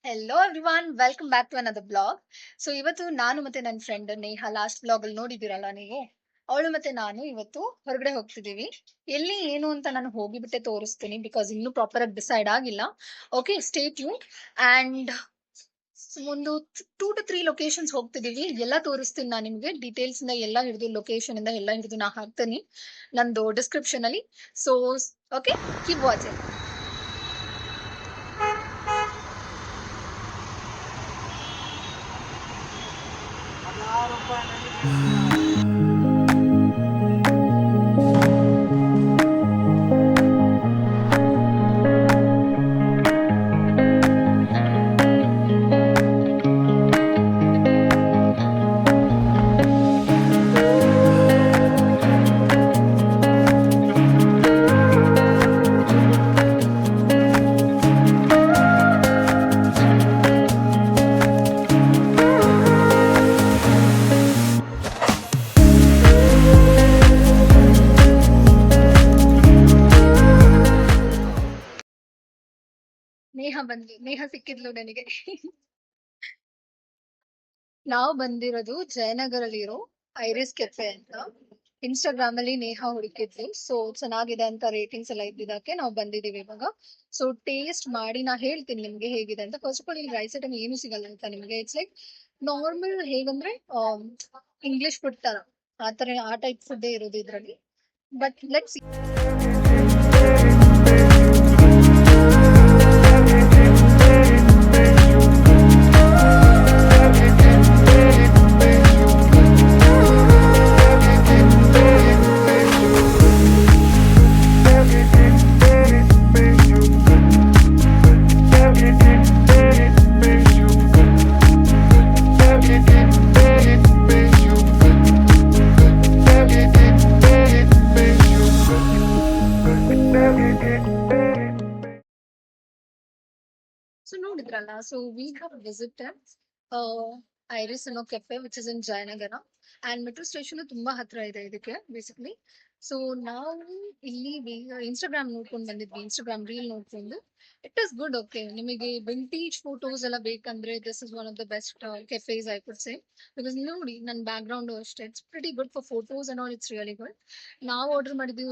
Hello everyone welcome back to another blog. So ಇವತ್ತು ನಾನು ಮತ್ತೆ ನನ್ನ ಫ್ರೆಂಡ್ ನೇಹಾ ಲಾಸ್ಟ್ ಬ್ಲಾಗ್ ಅಲ್ಲಿ ನೋಡಿದಿರಲ್ಲ ನೀವು. ಅವಳು ಮತ್ತೆ ನಾನು ಇವತ್ತು ಹೊರಗಡೆ ಹೋಗ್ತಿದೀವಿ. ಎಲ್ಲಿ ಏನು ಅಂತ ನಾನು ಹೋಗಿಬಿಟ್ಟೆ ತೋರಿಸ್ತೀನಿ ಬಿಕಾಸ್ ಇನ್ನೂ ಪ್ರಾಪರ್ ಆಗಿ ಡಿಸೈಡ್ ಆಗಿಲ್ಲ. Okay, stay tune. ಅಂಡ್ ಒಂದು 2 to 3 ಲೊಕೇಶನ್ಸ್ ಹೋಗ್ತಿದೀವಿ. ಎಲ್ಲ ತೋರಿಸ್ತೀನಿ ನಾನು ನಿಮ್ಗೆ ಡೀಟೇಲ್ಸ್ ಇಂದ ಎಲ್ಲ ಹಿಡಿದು ಲೊಕೇಶನ್ ಇಂದ ಎಲ್ಲ ಹಿಡಿದು ನಾ ಹಾಕ್ತೀನಿ ನಂದು ಡಿಸ್ಕ್ರಿಪ್ಷನ್ ಅಲ್ಲಿ. So okay, keep watching. Neha ಸಿಕ್ಕಿದ್ಲು ನನಗೆ. ನಾವು ಬಂದಿರೋದು ಜಯನಗರಲ್ಲಿ ಇರೋ ಐರಿಸ್ ಕೆಫೆ ಅಂತ. ಇನ್ಸ್ಟಾಗ್ರಾಮ್ ಅಲ್ಲಿ ನೇಹ ಹುಡುಕಿದ್ವಿ. ಸೊ ಚೆನ್ನಾಗಿದೆ ಅಂತ ರೇಟಿಂಗ್ಸ್ ಎಲ್ಲ ಇದ್ದಿದ್ದಕ್ಕೆ ನಾವು ಬಂದಿದೀವಿ ಇವಾಗ. ಸೊ ಟೇಸ್ಟ್ ಮಾಡಿ ನಾ ಹೇಳ್ತೀನಿ ನಿಮ್ಗೆ ಹೇಗಿದೆ ಅಂತ. ಫಸ್ಟ್ ಆಫ್ ಆಲ್ ಇಲ್ಲಿ ರೈಸ್ ಐಟಮ್ ಏನು ಸಿಗಲ್ಲ ಅಂತ ನಿಮ್ಗೆ. ಇಟ್ಸ್ ಲೈಕ್ ನಾರ್ಮಲ್, ಹೇಗಂದ್ರೆ ಇಂಗ್ಲಿಷ್ ಫುಡ್ ತರ ಆ ಟೈಪ್ ಫುಡ್ ಇರೋದು ಇದ್ರಲ್ಲಿ. ಬಟ್ ಲೆಟ್ಸ್ So ನೋಡಿದ್ರಲ್ಲ. So we have visited Iris ಅನ್ನೋ cafe which is in Jayanagar. And metro station ತುಂಬಾ ಹತ್ರ ಇದೆ ಇದಕ್ಕೆ ಬೇಸಿಕ್ಲಿ. ಸೊ ನಾವು ಇಲ್ಲಿ ಇನ್ಸ್ಟಾಗ್ರಾಮ್ ನೋಡ್ಕೊಂಡು ಬಂದಿದ್ವಿ, ಇನ್ಸ್ಟಾಗ್ರಾಮ್ ರೀಲ್ ನೋಡ್ಕೊಂಡು. It is good. ಓಕೆ, ನಿಮಗೆ ವಿಂಟೇಜ್ ಫೋಟೋಸ್ ಎಲ್ಲ ಬೇಕಂದ್ರೆ this is one of the best cafes I could say. Because ನೋಡಿ ನನ್ನ ಬ್ಯಾಕ್ ಗ್ರೌಂಡ್ ಅಷ್ಟೇ, it's pretty good for photos and all. It's really good. ನಾವು order ಮಾಡಿದ್ವಿ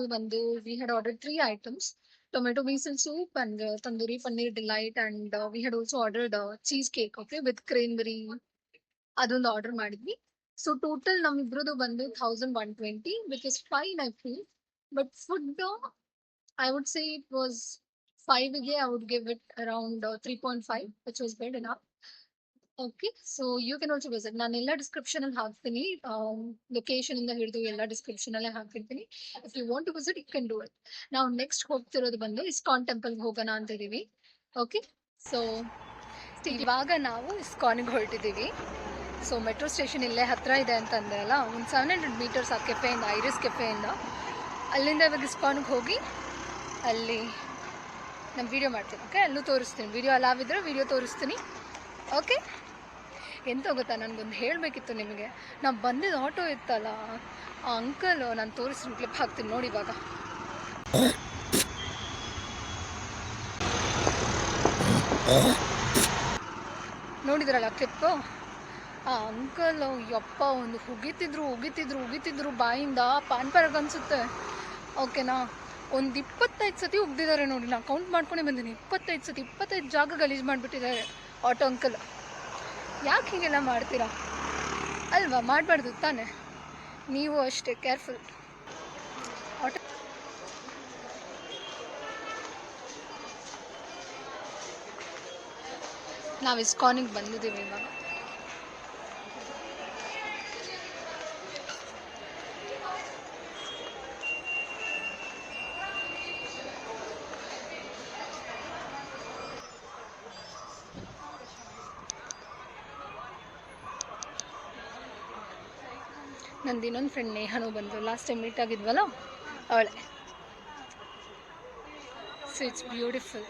we had order 3 items: tomato basil soup and tandoori paneer delight, and we had also ordered cheesecake, okay, with cranberry. ಅದೊಂದು order ಮಾಡಿದ್ವಿ. So total ನಮ್ಮಿಬ್ರದ್ದು ಬಂದು 1120, which is fine I feel. But food I would say it was 5ಗೆ I would give it around 3.5, which was good enough. Okay, so you can also visit. ನಾನು ಎಲ್ಲ description ಅಲ್ಲಿ ಹಾಕ್ತೀನಿ, location ಇಂದ ಹಿಡಿದು ಎಲ್ಲ ಡಿಸ್ಕ್ರಿಪ್ಷನ್ ಅಲ್ಲೇ ಹಾಕಿರ್ತೀನಿ. If you want to visit you can do it. ನಾವು ನೆಕ್ಸ್ಟ್ ಹೋಗ್ತಿರೋದು ಬಂದು ಇಸ್ಕಾನ್ ಟೆಂಪಲ್ ಹೋಗೋಣ ಅಂತ ಇದೀವಿ. ಓಕೆ, ಸೊ ಇವಾಗ ನಾವು ಇಸ್ಕಾನ್ಗೆ ಹೊರಟಿದ್ದೀವಿ. ಸೊ ಮೆಟ್ರೋ ಸ್ಟೇಷನ್ ಇಲ್ಲೇ ಹತ್ರ ಇದೆ ಅಂತ ಅಂದೆ ಅಲ್ಲ, ಒಂದು 700 meters ಆ ಕೆಫೆಯಿಂದ, ಐರಿಸ್ ಕೆಫೆಯಿಂದ. ಅಲ್ಲಿಂದ ಇವಾಗ ಇಸ್ಕಾನ್ಗೆ ಹೋಗಿ ಅಲ್ಲಿ ನಾನು ವಿಡಿಯೋ ಮಾಡ್ತೀನಿ. ಓಕೆ, ಅಲ್ಲೂ ತೋರಿಸ್ತೀನಿ. ವಿಡಿಯೋ ಅಲಾವಿದ್ರೆ ವಿಡಿಯೋ ತೋರಿಸ್ತೀನಿ. ಓಕೆ, ಎಂತ ಗೊತ್ತಾ, ನನಗೊಂದು ಹೇಳಬೇಕಿತ್ತು ನಿಮಗೆ. ನಾವು ಬಂದಿದ್ದು ಆಟೋ ಇತ್ತಲ್ಲ, ಆ ಅಂಕಲ್, ನಾನು ತೋರಿಸ್ತೀನಿ, ಕ್ಲಿಪ್ ಹಾಕ್ತೀನಿ ನೋಡಿ ಇವಾಗ. ನೋಡಿದ್ರಲ್ಲ ಕ್ಲಿಪ್ಪು? ಆ ಅಂಕಲ್ ಯಪ್ಪ ಒಂದು ಉಗಿತಿದ್ರು ಬಾಯಿಂದ ಪಾನ್ ಪರಾಗ್ ಅನ್ಸುತ್ತೆ. ಓಕೆನಾ, ಒಂದು 25 ಸತಿ ಉಗ್ದಿದ್ದಾರೆ ನೋಡಿ. ನಾನು ಕೌಂಟ್ ಮಾಡ್ಕೊಂಡೇ ಬಂದೀನಿ. 25 ಸತಿ, 25 ಜಾಗ ಗಲೀಜು ಮಾಡಿಬಿಟ್ಟಿದ್ದಾರೆ ಆಟೋ ಅಂಕಲ್. ಯಾಕೆ ಹೀಗೆಲ್ಲ ಮಾಡ್ತೀರಾ ಅಲ್ವಾ? ಮಾಡಬಾರ್ದು ತಾನೆ? ನೀವು ಅಷ್ಟೇ ಕೇರ್ಫುಲ್. ಆಟೋ ನಾವು ಇಸ್ಕಾನಿಗೆ ಬಂದಿದ್ದೀವಿ ಇವಾಗ. ನಂದು ಇನ್ನೊಂದು ಫ್ರೆಂಡ್ ನೇಹನೂ ಬಂದು ಲಾಸ್ಟ್ ಟೈಮ್ ಮೀಟ್ ಆಗಿದ್ವಲ್ಲ ಅವಳೆ. So it's beautiful.